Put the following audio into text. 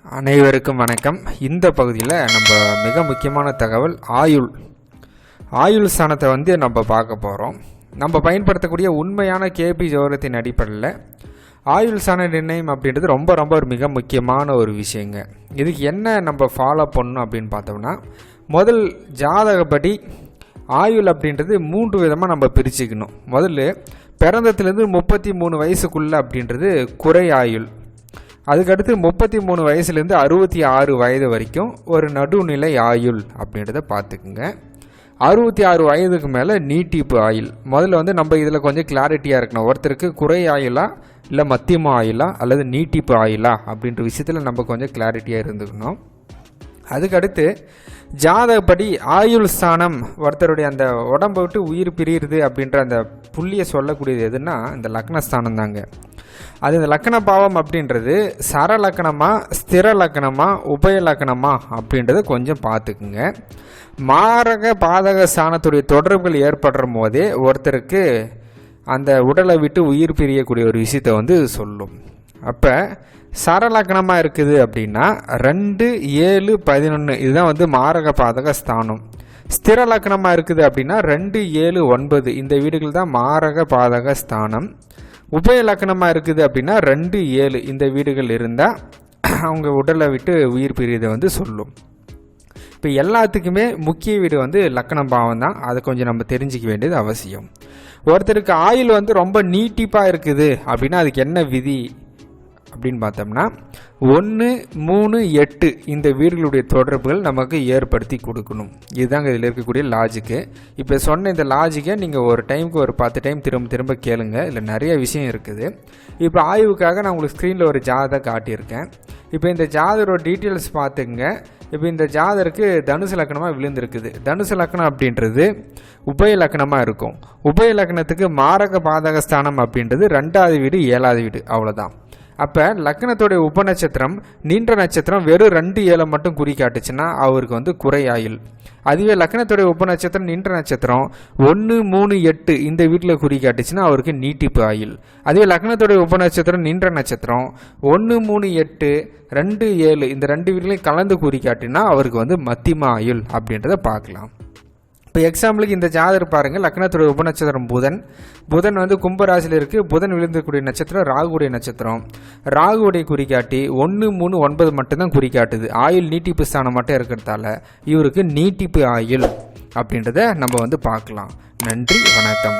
அனைவருக்கும் வணக்கம். இந்த பகுதியில் நம்ம மிக முக்கியமான தகவல் ஆயுள் ஸ்தானத்தை நம்ம பார்க்க போகிறோம். நம்ம பயன்படுத்தக்கூடிய உண்மையான கேபி ஜோதிடத்தின் அடிப்படையில் ஆயுள் ஸ்தான நிர்ணயம் அப்படின்றது ரொம்ப ஒரு மிக முக்கியமான ஒரு விஷயங்க. இதுக்கு என்ன நம்ம ஃபாலோ பண்ணணும் அப்படின்னு பார்த்தோம்னா, முதல் ஜாதகப்படி ஆயுள் அப்படின்றது 3 விதமாக நம்ம பிரிச்சுக்கணும். முதல்ல பிறந்ததுலேருந்து 33 வயசுக்குள்ளே அப்படின்றது குறை ஆயுள். அதுக்கடுத்து 33 வயசுலேருந்து 66 வயது வரைக்கும் ஒரு நடுநிலை ஆயுள் அப்படின்றத பார்த்துக்குங்க. 66 வயதுக்கு மேலே நீட்டிப்பு ஆயுள். முதல்ல நம்ம இதில் கொஞ்சம் கிளாரிட்டியாக இருக்கணும். ஒருத்தருக்கு குறை ஆயுளா இல்லை மத்தியம ஆயுளா அல்லது நீட்டிப்பு ஆயுளா அப்படின்ற விஷயத்தில் நம்ம கொஞ்சம் கிளாரிட்டியாக இருந்துக்கணும். அதுக்கடுத்து ஜாதகப்படி ஆயுள் ஸ்தானம் ஒருத்தருடைய அந்த உடம்பை விட்டு உயிர் பிரியுது அப்படின்ற அந்த புள்ளியை சொல்லக்கூடியது எதுன்னா இந்த லக்னஸ்தானம் தாங்க. அது இந்த லக்கண பாவம் அப்படின்றது சரலக்கணமா ஸ்திர லக்கணமா உபய லக்கணமா அப்படின்றத கொஞ்சம் பார்த்துக்குங்க. மாரக பாதக ஸ்தானத்துடைய தொடர்புகள் ஏற்படுற போதே ஒருத்தருக்கு அந்த உடலை விட்டு உயிர் பிரியக்கூடிய ஒரு விஷயத்தை சொல்லும். அப்போ சரலக்கணமாக இருக்குது அப்படின்னா 2, 7, 11 இதுதான் மாரக பாதக ஸ்தானம். ஸ்திர லக்கணமாக இருக்குது அப்படின்னா 2, 7, 9 இந்த வீடுகள் தான் மாரக பாதக ஸ்தானம். உபய லக்கணமாக இருக்குது அப்படின்னா 2, 7 இந்த வீடுகள் இருந்தால் அவங்க உடலை விட்டு உயிர் பிரியதை சொல்லும். இப்போ எல்லாத்துக்குமே முக்கிய வீடு லக்கண பாவம் தான். அதை கொஞ்சம் நம்ம தெரிஞ்சிக்க வேண்டியது அவசியம். ஒருத்தருக்கு ஆயுள் ரொம்ப நீட்டிப்பாக இருக்குது அப்படின்னா அதுக்கு என்ன விதி அப்படின்னு பார்த்தோம்னா 1, 3, 8 இந்த வீடுகளுடைய தொடர்புகள் நமக்கு ஏற்படுத்தி கொடுக்கணும். இதுதாங்க இதில் இருக்கக்கூடிய லாஜிக்கு. இப்போ சொன்ன இந்த லாஜிக்கை நீங்கள் ஒரு டைமுக்கு ஒரு 10 டைம் திரும்ப கேளுங்க. இதில் நிறைய விஷயம் இருக்குது. இப்போ ஆய்வுக்காக நான் உங்களுக்கு ஸ்க்ரீனில் ஒரு ஜாதகம் காட்டியிருக்கேன். இப்போ இந்த ஜாதகரோட டீட்டெயில்ஸ் பார்த்துக்குங்க. இப்போ இந்த ஜாதருக்கு தனுசு லக்கணமாக விழுந்திருக்குது. தனுசு லக்கணம் அப்படின்றது உபய லக்கணமாக இருக்கும். உபய லக்கணத்துக்கு மாரக பாதக ஸ்தானம் அப்படின்றது 2வது வீடு 7வது வீடு அவ்வளோதான். அப்போ லக்கணத்தோடைய உபநட்சத்திரம் நின்ற நட்சத்திரம் வெறும் 2, 7 மட்டும் குறிக்காட்டுச்சுன்னா அவருக்கு குறை ஆயுள். அதுவே லக்கணத்தோடைய உபநட்சத்திரம் நின்ற நட்சத்திரம் 1, 3, 8 இந்த வீட்டில் குறிக்காட்டுச்சுன்னா அவருக்கு நீட்டிப்பு ஆயுள். அதுவே லக்கணத்தோடைய உபநட்சத்திரம் நின்ற நட்சத்திரம் 1, 3, 8, 2, 7 இந்த 2 வீட்லையும் கலந்து குறிக்காட்டினா அவருக்கு மத்தியம ஆயுள் அப்படின்றத பார்க்கலாம். இப்போ எக்ஸாம்பிளுக்கு இந்த ஜாதகர் பாருங்கள். லக்னத்துடைய உபநட்சத்திரம் புதன் கும்பராசியில் இருக்குது. புதன் விழுந்தக்கூடிய நட்சத்திரம் ராகுடைய நட்சத்திரம். ராகுடைய குறிக்காட்டி 1, 3, 9 மட்டும்தான் குறிக்காட்டுது. ஆயுள் நீட்டிப்பு ஸ்தானம் மட்டும் இருக்கிறதால இவருக்கு நீட்டிப்பு ஆயுள் அப்படின்றத நம்ம பார்க்கலாம். நன்றி, வணக்கம்.